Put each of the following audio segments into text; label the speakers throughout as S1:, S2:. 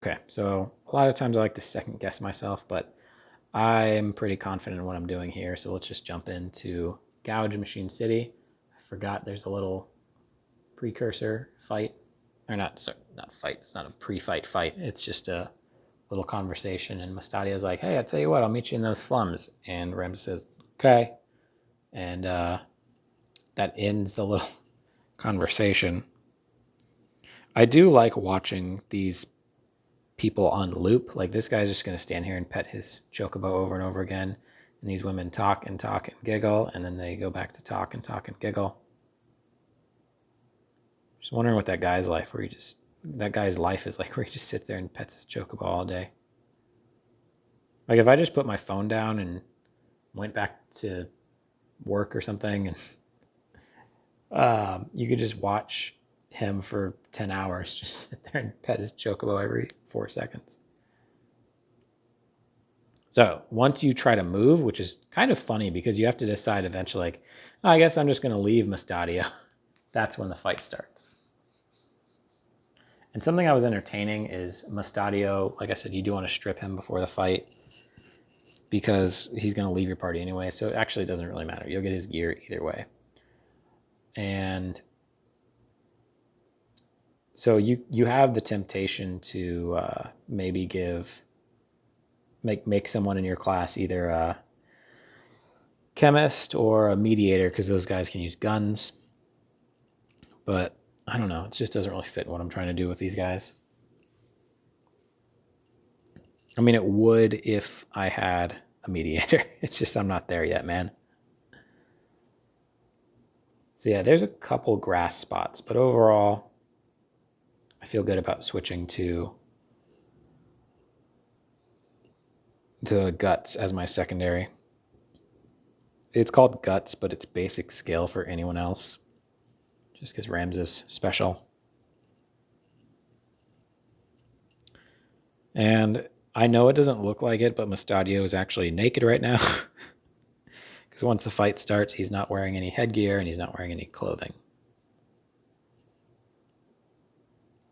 S1: Okay, so a lot of times I like to second guess myself, but I'm pretty confident in what I'm doing here. So let's just jump into Gouge Machine City. I forgot there's a little precursor fight, or not, sorry, not fight. It's not a pre-fight fight. It's just a little conversation. And Mustadio's like, hey, I tell you what, I'll meet you in those slums. And Ramza says, okay. And that ends the little conversation. I do like watching these people on loop. Like this guy's just going to stand here and pet his chocobo over and over again. And these women talk and talk and giggle. And then they go back to talk and giggle. Just wondering what that guy's life, that guy's life is like, where he just sits there and pets his chocobo all day. Like if I just put my phone down and went back to work or something, and you could just watch him for 10 hours, just sit there and pet his chocobo every 4 seconds. So once you try to move, which is kind of funny because you have to decide eventually, like, oh, I guess I'm just going to leave Mustadio. That's when the fight starts. And something I was entertaining is Mustadio, like I said, you do want to strip him before the fight because he's going to leave your party anyway. So it actually doesn't really matter. You'll get his gear either way. And so you have the temptation to maybe make someone in your class either a chemist or a mediator because those guys can use guns. But I don't know. It just doesn't really fit what I'm trying to do with these guys. I mean, it would if I had a mediator. It's just I'm not there yet, man. So yeah, there's a couple grass spots, but overall, I feel good about switching to the guts as my secondary. It's called guts, but it's basic skill for anyone else. Just because Ramza's special. And I know it doesn't look like it, but Mustadio is actually naked right now. Because once the fight starts, he's not wearing any headgear and he's not wearing any clothing.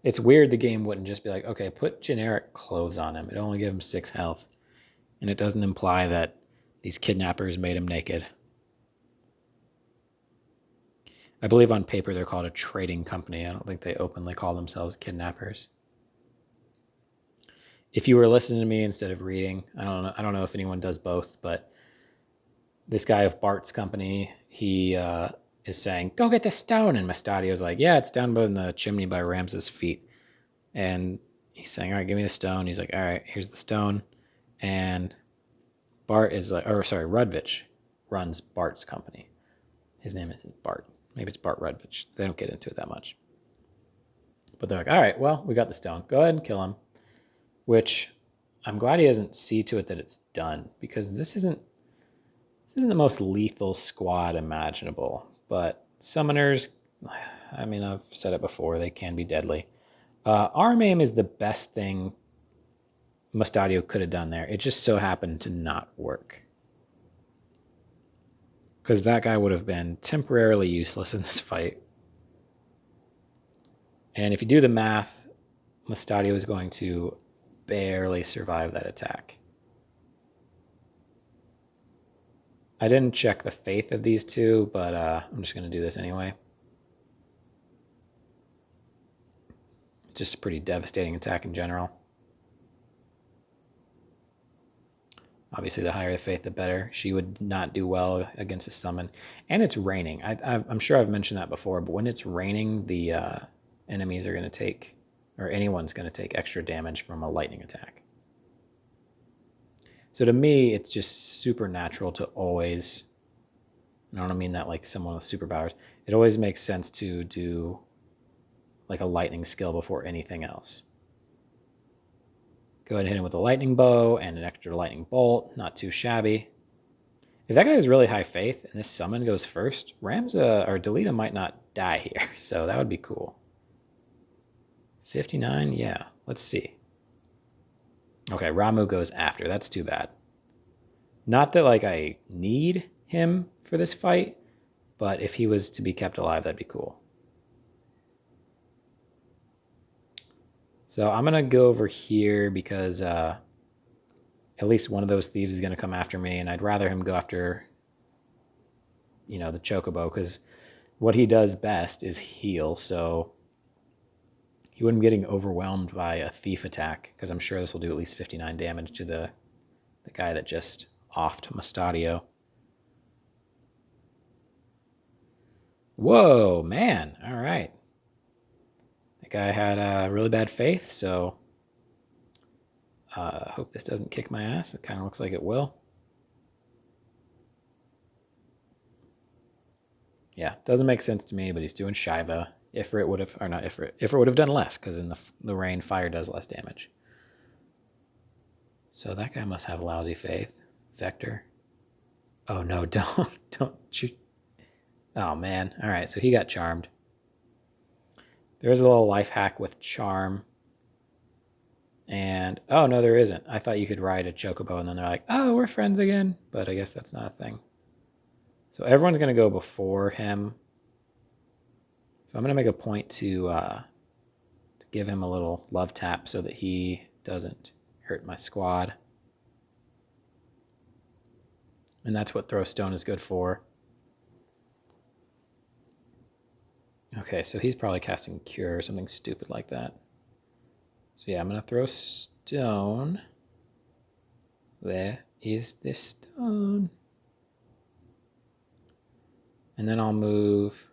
S1: It's weird the game wouldn't just be like, okay, put generic clothes on him. It only gives him 6 health. And it doesn't imply that these kidnappers made him naked. I believe on paper they're called a trading company. I don't think they openly call themselves kidnappers. If you were listening to me instead of reading, I don't know if anyone does both, but this guy of Bart's company, he is saying, go get the stone. And Mustadio's like, yeah, it's down in the chimney by Ramza's feet. And he's saying, all right, give me the stone. He's like, all right, here's the stone. And Bart is like, or sorry, Rudvich runs Bart's company. His name isn't Bart. Maybe it's Bart Rudvich. They don't get into it that much. But they're like, all right, well, we got the stone. Go ahead and kill him. Which I'm glad he doesn't see to it that it's done, because this isn't the most lethal squad imaginable. But summoners, I mean, I've said it before, they can be deadly. Arm aim is the best thing Mustadio could have done there. It just so happened to not work. Because that guy would have been temporarily useless in this fight. And if you do the math, Mustadio is going to barely survive that attack. I didn't check the faith of these two, but I'm just going to do this anyway. Just a pretty devastating attack in general. Obviously, the higher the faith, the better. She would not do well against a summon. And it's raining. I'm sure I've mentioned that before, but when it's raining, the enemies are going to take, or anyone's going to take extra damage from a lightning attack. So to me, it's just supernatural to always, and I don't mean that like someone with superpowers, it always makes sense to do like a lightning skill before anything else. Go ahead and hit him with a lightning bow and an extra lightning bolt. Not too shabby. If that guy has really high faith and this summon goes first, Ramza or Delita might not die here. So that would be cool. 59, yeah. Let's see. Okay, Ramu goes after. That's too bad. Not that like I need him for this fight, but if he was to be kept alive, that'd be cool. So I'm going to go over here because at least one of those thieves is going to come after me, and I'd rather him go after, the chocobo, because what he does best is heal, so he wouldn't be getting overwhelmed by a thief attack, because I'm sure this will do at least 59 damage to the guy that just offed Mustadio. Whoa, man. All right. That guy had really bad faith, so hope this doesn't kick my ass. It kind of looks like it will. Yeah, doesn't make sense to me, but he's doing Shiva. Ifrit would have, or not Ifrit, Ifrit would have done less, because in the rain, fire does less damage. So that guy must have lousy faith. Vector. Oh no, don't shoot. Oh man. All right, so he got charmed. There's a little life hack with charm. And, oh no, there isn't. I thought you could ride a chocobo and then they're like, oh, we're friends again. But I guess that's not a thing. So everyone's going to go before him. So I'm going to make a point to give him a little love tap so that he doesn't hurt my squad. And that's what throw stone is good for. Okay, so he's probably casting cure or something stupid like that. So yeah, I'm going to throw stone. Where is this stone? And then I'll move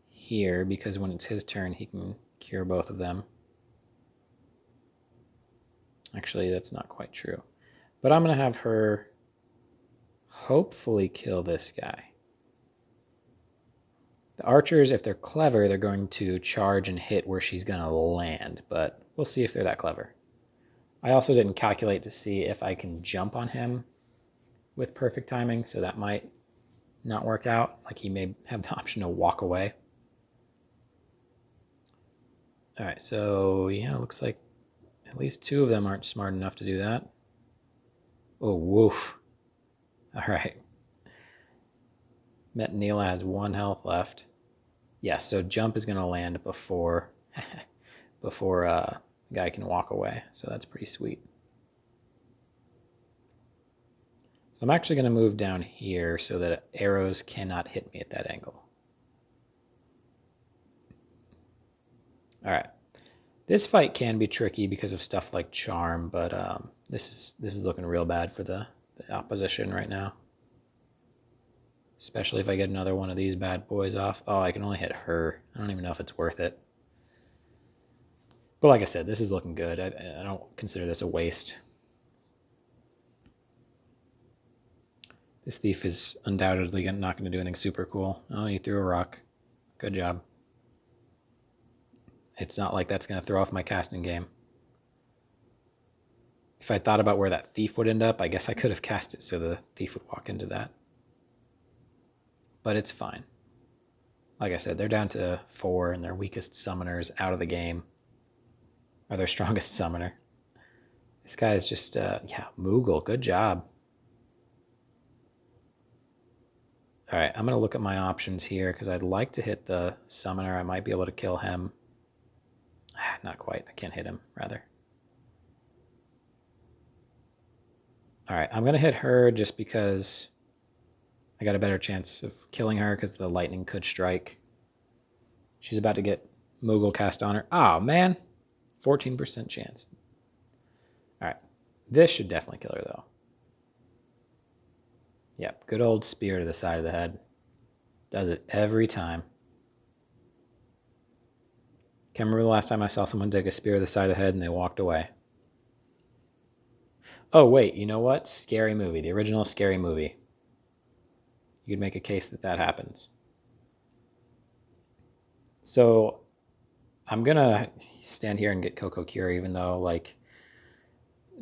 S1: here because when it's his turn, he can cure both of them. Actually, that's not quite true. But I'm going to have her hopefully kill this guy. The archers, if they're clever, they're going to charge and hit where she's going to land, but we'll see if they're that clever. I also didn't calculate to see if I can jump on him with perfect timing, so that might not work out. Like he may have the option to walk away. All right, so yeah, it looks like at least two of them aren't smart enough to do that. Oh, woof. All right. Metanila has 1 health left. Yeah, so jump is going to land before the guy can walk away. So that's pretty sweet. So I'm actually going to move down here so that arrows cannot hit me at that angle. All right. This fight can be tricky because of stuff like charm, but this is looking real bad for the opposition right now. Especially if I get another one of these bad boys off. Oh, I can only hit her. I don't even know if it's worth it. But like I said, this is looking good. I don't consider this a waste. This thief is undoubtedly not going to do anything super cool. Oh, you threw a rock. Good job. It's not like that's going to throw off my casting game. If I thought about where that thief would end up, I guess I could have cast it so the thief would walk into that. But it's fine. Like I said, they're down to 4 and their weakest summoner's out of the game. Or their strongest summoner. This guy is just, yeah, Moogle. Good job. All right, I'm going to look at my options here because I'd like to hit the summoner. I might be able to kill him. Not quite. I can't hit him, rather. All right, I'm going to hit her just because I got a better chance of killing her because the lightning could strike. She's about to get Moogle cast on her. Oh, man. 14% chance. All right. This should definitely kill her, though. Yep, good old spear to the side of the head. Does it every time. Can't remember the last time I saw someone take a spear to the side of the head and they walked away. Oh, wait, you know what? Scary Movie, the original Scary Movie. You could make a case that that happens. So I'm going to stand here and get Coco Cure, even though, like,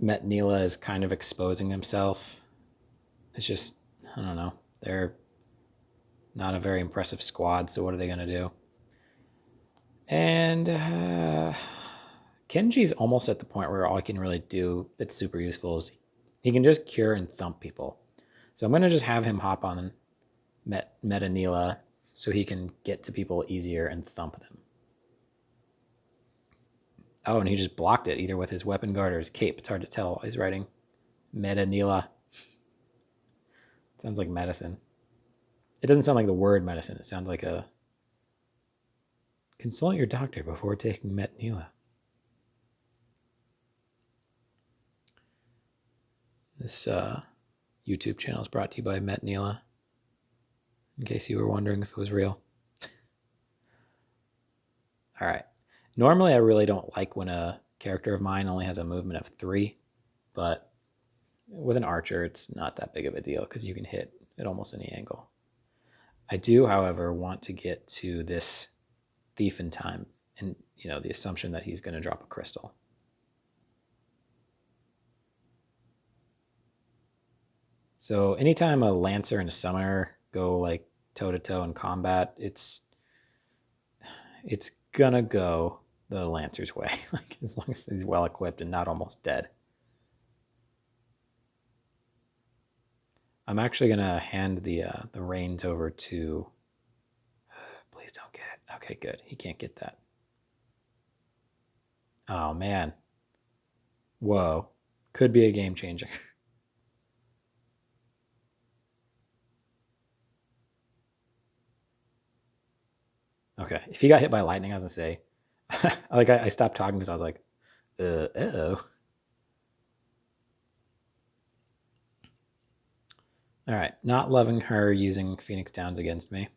S1: Metanila is kind of exposing himself. It's just, I don't know. They're not a very impressive squad, so what are they going to do? And Kenji's almost at the point where all he can really do that's super useful is he can just cure and thump people. So I'm going to just have him hop on Metanila so he can get to people easier and thump them. Oh, and he just blocked it either with his weapon guard or his cape. It's hard to tell while he's writing Meta Nila. Sounds like medicine. It doesn't sound like the word medicine. It sounds like a consult your doctor before taking Met Nila. This YouTube channel is brought to you by Met Nila, in case you were wondering if it was real. All right. Normally, I really don't like when a character of mine only has a movement of 3, but with an archer, it's not that big of a deal because you can hit at almost any angle. I do, however, want to get to this thief in time and, the assumption that he's going to drop a crystal. So anytime a lancer and a summoner go like toe-to-toe in combat, it's gonna go the lancer's way, like as long as he's well equipped and not almost dead. I'm actually gonna hand the reins over to. Please don't get it. Okay, good. He can't get that. Oh man. Whoa. Could be a game changer. Okay. If he got hit by lightning, I was gonna say, I stopped talking because I was like, oh. All right. Not loving her using Phoenix Downs against me.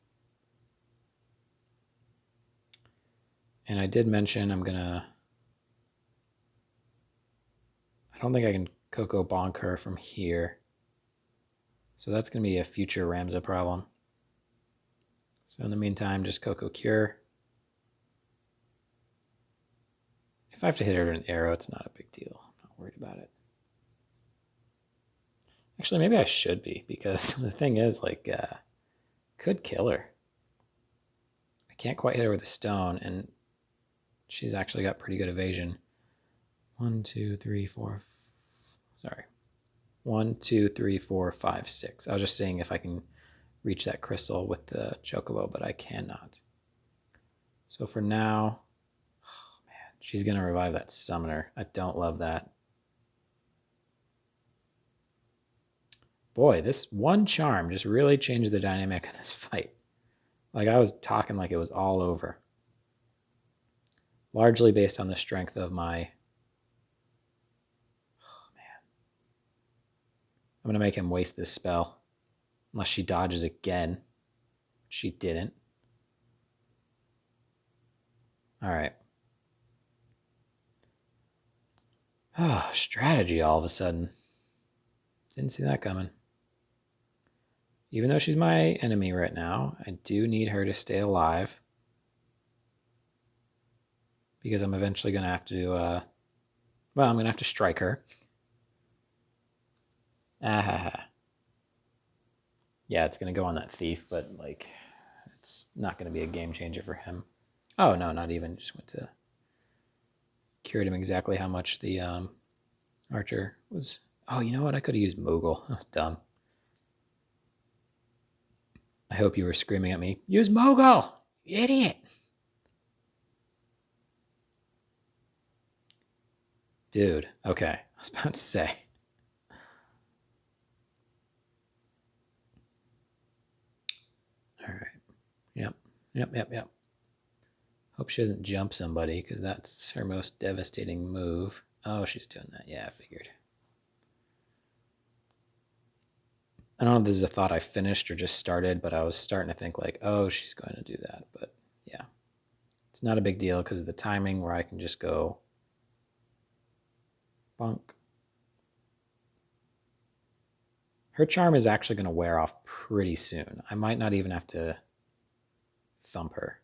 S1: And I did mention I'm gonna. I don't think I can Coco Bonk her from here. So that's gonna be a future Ramza problem. So in the meantime, just Coco Cure. If I have to hit her with an arrow, it's not a big deal. I'm not worried about it. Actually, maybe I should be, because the thing is, like, could kill her. I can't quite hit her with a stone, and she's actually got pretty good evasion. 1, 2, 3, 4. Sorry. 1, 2, 3, 4, 5, 6. I was just seeing if I can reach that crystal with the chocobo, but I cannot. So for now, oh man, she's gonna revive that summoner. I don't love that. Boy, this one charm just really changed the dynamic of this fight. Like, I was talking like it was all over. Largely based on the strength of my. Oh man. I'm gonna make him waste this spell. Unless she dodges again. She didn't. Alright. Oh, strategy all of a sudden. Didn't see that coming. Even though she's my enemy right now, I do need her to stay alive. Because I'm eventually going to have to, I'm going to have to strike her. Yeah, it's going to go on that thief, but, like, it's not going to be a game changer for him. Oh, no, not even. Just went to. Cured him exactly how much the archer was. Oh, you know what? I could have used Moogle. That was dumb. I hope you were screaming at me, use Moogle! Idiot! Dude, okay. I was about to say. All right. Yep. Hope she doesn't jump somebody, because that's her most devastating move. Oh, she's doing that. Yeah, I figured. I don't know if this is a thought I finished or just started, but I was starting to think like, oh, she's going to do that. But yeah, it's not a big deal because of the timing where I can just go bonk. Her charm is actually going to wear off pretty soon. I might not even have to thump her.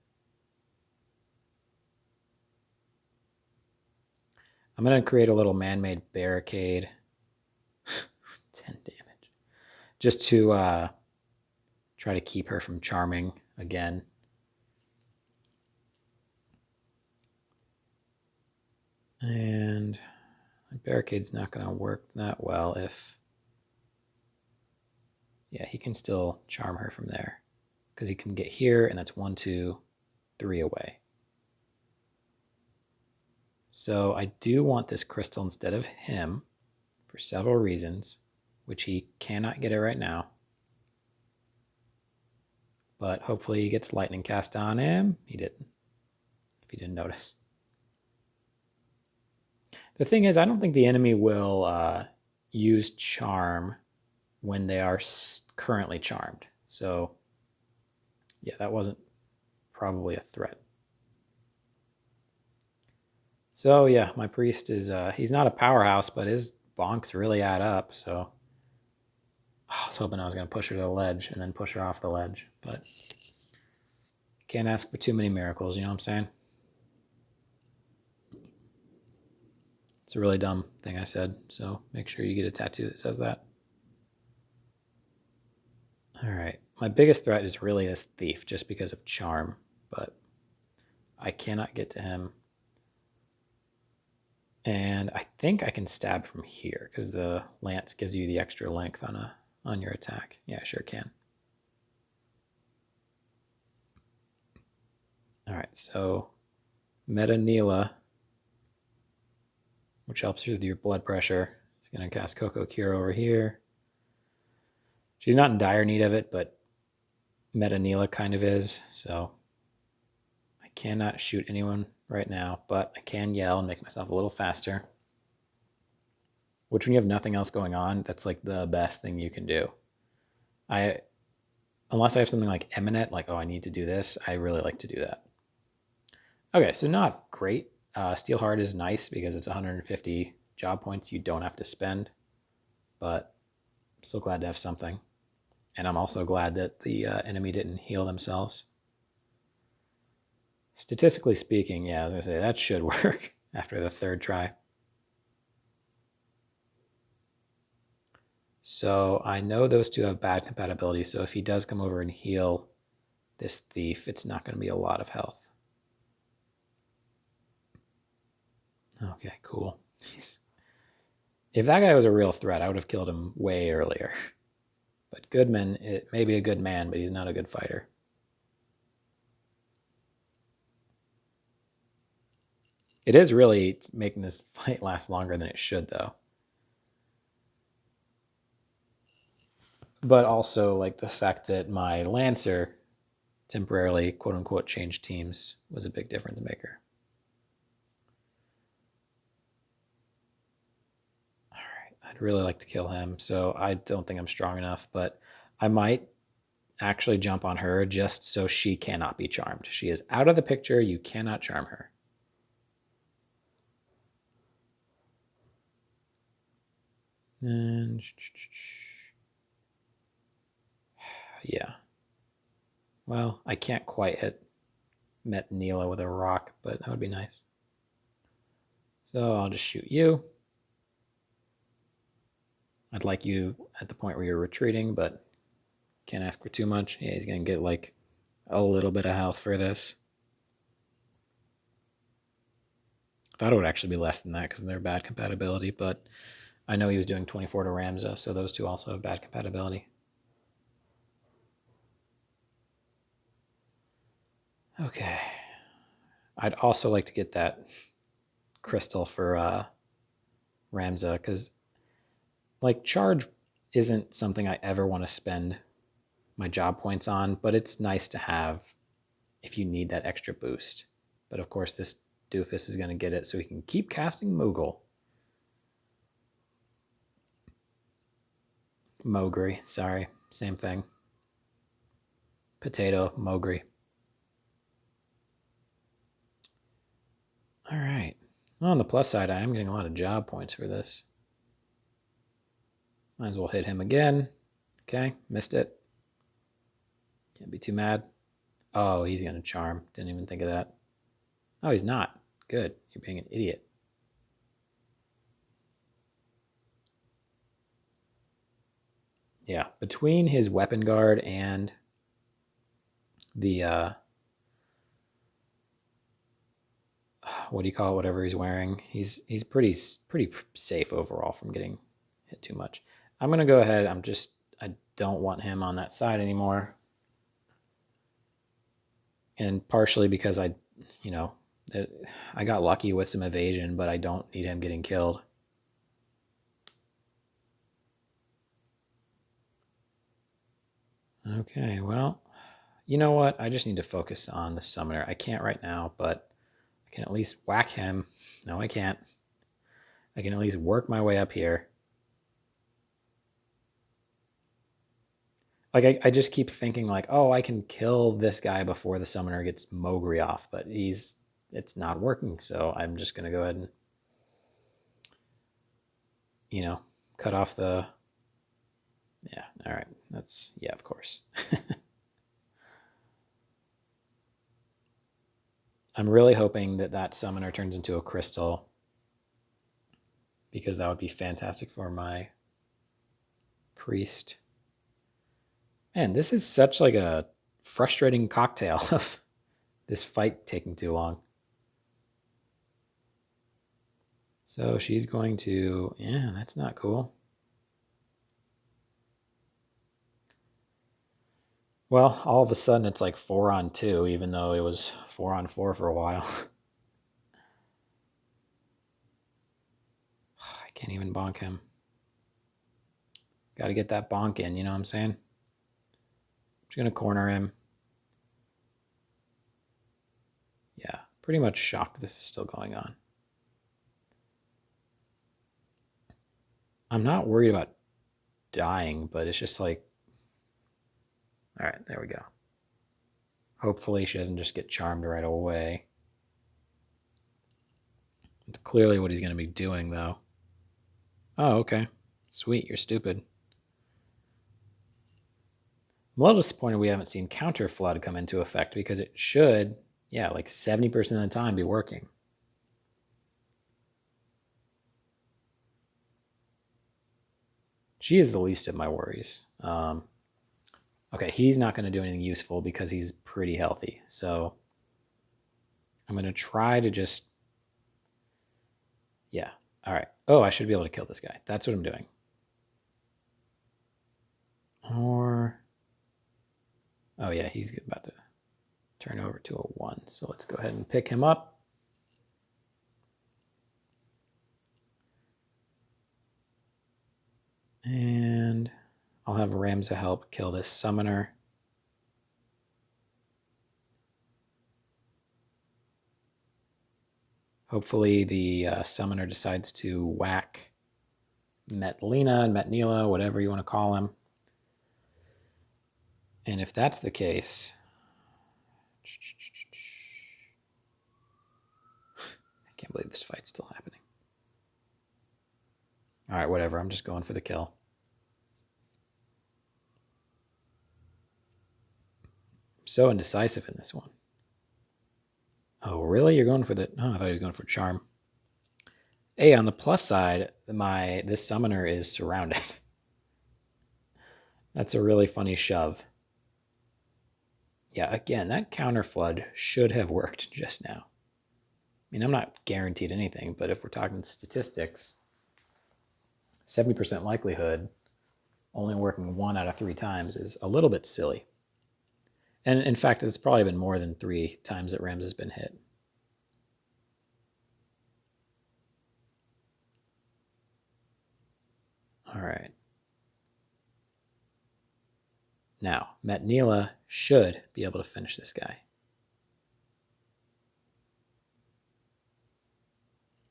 S1: I'm going to create a little man-made barricade. 10 damage. Just to try to keep her from charming again. And my barricade's not going to work that well if. Yeah, he can still charm her from there. Because he can get here, and that's 1, 2, 3 away. So I do want this crystal instead of him for several reasons, which he cannot get it right now. But hopefully he gets lightning cast on him. He didn't, if you didn't notice. The thing is, I don't think the enemy will use charm when they are currently charmed. So yeah, that wasn't probably a threat. So yeah, my priest is, he's not a powerhouse, but his bonks really add up. So I was hoping I was going to push her to the ledge and then push her off the ledge, but can't ask for too many miracles, you know what I'm saying? It's a really dumb thing I said, so make sure you get a tattoo that says that. All right, my biggest threat is really this thief just because of charm, but I cannot get to him. And I think I can stab from here because the lance gives you the extra length on your attack. Yeah, I sure can. All right, so Meta Neela, which helps with your blood pressure. He's going to cast Coco Cure over here. She's not in dire need of it, but Meta Neela kind of is, so I cannot shoot anyone right now, but I can yell and make myself a little faster. Which, when you have nothing else going on, that's like the best thing you can do. Unless I have something like imminent, like, oh, I need to do this, I really like to do that. Okay, so not great. Steel Heart is nice because it's 150 job points you don't have to spend, but I'm still glad to have something. And I'm also glad that the enemy didn't heal themselves. Statistically speaking, yeah, I was going to say that should work after the third try. So I know those two have bad compatibility, so if he does come over and heal this thief, it's not going to be a lot of health. Okay, cool. If that guy was a real threat, I would have killed him way earlier. But Goodman, it may be a good man, but he's not a good fighter. It is really making this fight last longer than it should, though. But also, like, the fact that my Lancer temporarily, quote unquote, changed teams was a big difference maker. All right, I'd really like to kill him, so I don't think I'm strong enough, but I might actually jump on her just so she cannot be charmed. She is out of the picture. You cannot charm her. And yeah. Well, I can't quite hit Met Neela with a rock, but that would be nice. So I'll just shoot you. I'd like you at the point where you're retreating, but can't ask for too much. Yeah, he's going to get like a little bit of health for this. I thought it would actually be less than that because of their bad compatibility, but I know he was doing 24 to Ramza, so those two also have bad compatibility. Okay. I'd also like to get that crystal for Ramza because, like, charge isn't something I ever want to spend my job points on, but it's nice to have if you need that extra boost. But of course, this doofus is going to get it so he can keep casting Moogle. Mowgri, sorry, same thing. Potato, Mowgri. All right. Well, on the plus side, I am getting a lot of job points for this. Might as well hit him again. Okay, missed it. Can't be too mad. Oh, he's going to charm. Didn't even think of that. Oh, he's not. Good. You're being an idiot. Yeah, between his weapon guard and the what do you call it? Whatever he's wearing, he's pretty safe overall from getting hit too much. I'm gonna go ahead. I don't want him on that side anymore, and partially because I, you know, I got lucky with some evasion, but I don't need him getting killed. Okay, well, you know what? I just need to focus on the summoner. I can't right now, but I can at least whack him. No, I can't. I can at least work my way up here. Like, I just keep thinking like, oh, I can kill this guy before the summoner gets Mowgli off, but it's not working. So I'm just gonna go ahead and, you know, cut off the, yeah, all right. That's, yeah, of course. I'm really hoping that that summoner turns into a crystal because that would be fantastic for my priest. Man, this is such like a frustrating cocktail of this fight taking too long. So she's going to, yeah, that's not cool. Well, all of a sudden it's like 4-on-2, even though it was 4-on-4 for a while. I can't even bonk him. Got to get that bonk in, you know what I'm saying? I'm just going to corner him. Yeah, pretty much shocked this is still going on. I'm not worried about dying, but it's just like, all right, there we go. Hopefully she doesn't just get charmed right away. It's clearly what he's going to be doing, though. Oh, okay. Sweet, you're stupid. I'm a little disappointed we haven't seen counter flood come into effect because it should, yeah, like 70% of the time be working. She is the least of my worries. Okay, he's not going to do anything useful because he's pretty healthy. So I'm going to try to just, yeah. All right. Oh, I should be able to kill this guy. That's what I'm doing. Or, oh yeah, he's about to turn over to a 1. So let's go ahead and pick him up. And I'll have Ramza help kill this summoner. Hopefully the summoner decides to whack Metlina and Metnila, whatever you want to call him. And if that's the case, I can't believe this fight's still happening. All right, whatever. I'm just going for the kill. I'm so indecisive in this one. Oh, really? You're going for the... Oh, I thought he was going for charm. Hey, on the plus side, this summoner is surrounded. That's a really funny shove. Yeah, again, that counter flood should have worked just now. I mean, I'm not guaranteed anything, but if we're talking statistics, 70% likelihood only working 1 out of 3 times is a little bit silly. And in fact, it's probably been more than 3 times that Ramza has been hit. All right. Now, Metnila should be able to finish this guy.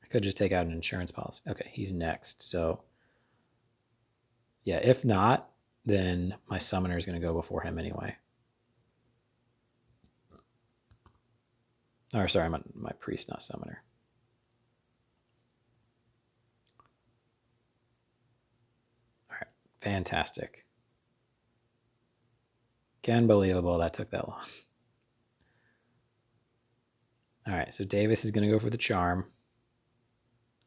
S1: I could just take out an insurance policy. Okay, he's next. So, yeah, if not, then my summoner is going to go before him anyway. Or sorry, my priest, not summoner. All right, fantastic. Unbelievable that took that long. All right, so Davis is going to go for the charm.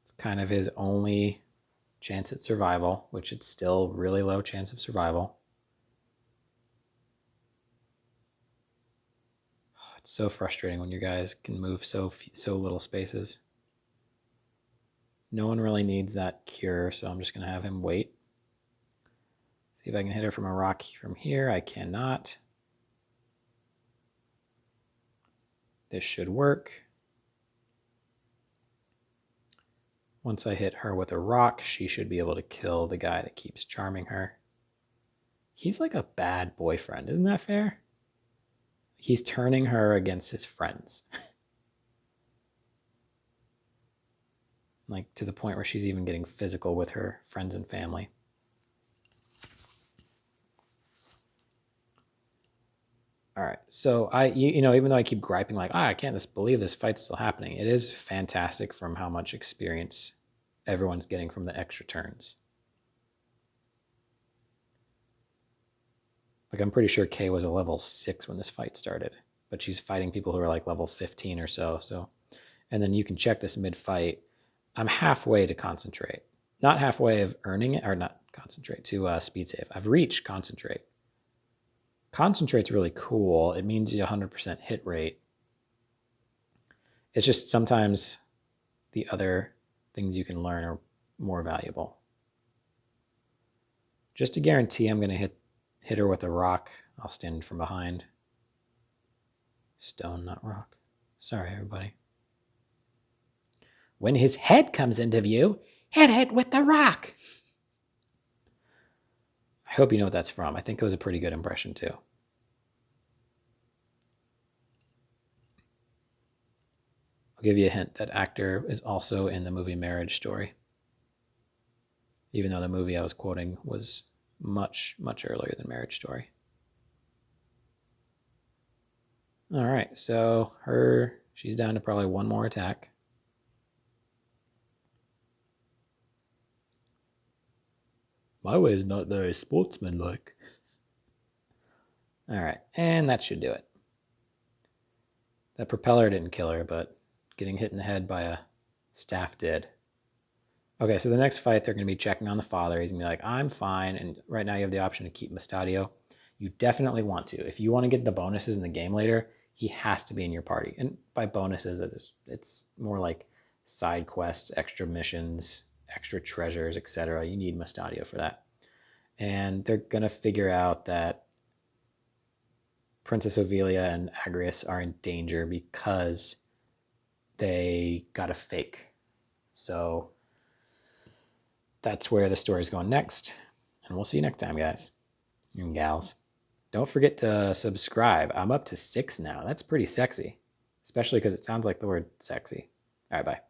S1: It's kind of his only chance at survival, which it's still really low chance of survival. Oh, it's so frustrating when your guys can move so little spaces. No one really needs that cure, so I'm just going to have him wait. See if I can hit her from a rock from here. I cannot. This should work. Once I hit her with a rock, she should be able to kill the guy that keeps charming her. He's like a bad boyfriend, isn't that fair? He's turning her against his friends. Like to the point where she's even getting physical with her friends and family. All right, so even though I keep griping like, I can't just believe this fight's still happening, it is fantastic from how much experience everyone's getting from the extra turns. Like I'm pretty sure Kay was a level 6 when this fight started, but she's fighting people who are like level 15 or so. And then you can check this mid-fight. I'm halfway to concentrate, not halfway of earning it, or not concentrate to speed save. I've reached concentrate. Concentrate's really cool. It means you 100% hit rate. It's just sometimes the other things you can learn are more valuable. Just to guarantee I'm going to hit her with a rock, I'll stand from behind. Stone, not rock. Sorry, everybody. When his head comes into view, hit it with the rock. I hope you know what that's from. I think it was a pretty good impression, too. I'll give you a hint. That actor is also in the movie Marriage Story. Even though the movie I was quoting was much, much earlier than Marriage Story. All right, so she's down to probably one more attack. My way is not very sportsmanlike. All right, and that should do it. That propeller didn't kill her, but getting hit in the head by a staff did. Okay, so the next fight, they're going to be checking on the father. He's going to be like, I'm fine. And right now you have the option to keep Mustadio. You definitely want to. If you want to get the bonuses in the game later, he has to be in your party. And by bonuses, it's more like side quests, extra missions, extra treasures, etc. You need Mustadio for that. And they're going to figure out that Princess Ophelia and Agrius are in danger because they got a fake. So that's where the story's going next. And we'll see you next time, guys and gals. Don't forget to subscribe. I'm up to 6 now. That's pretty sexy, especially because it sounds like the word sexy. All right, bye.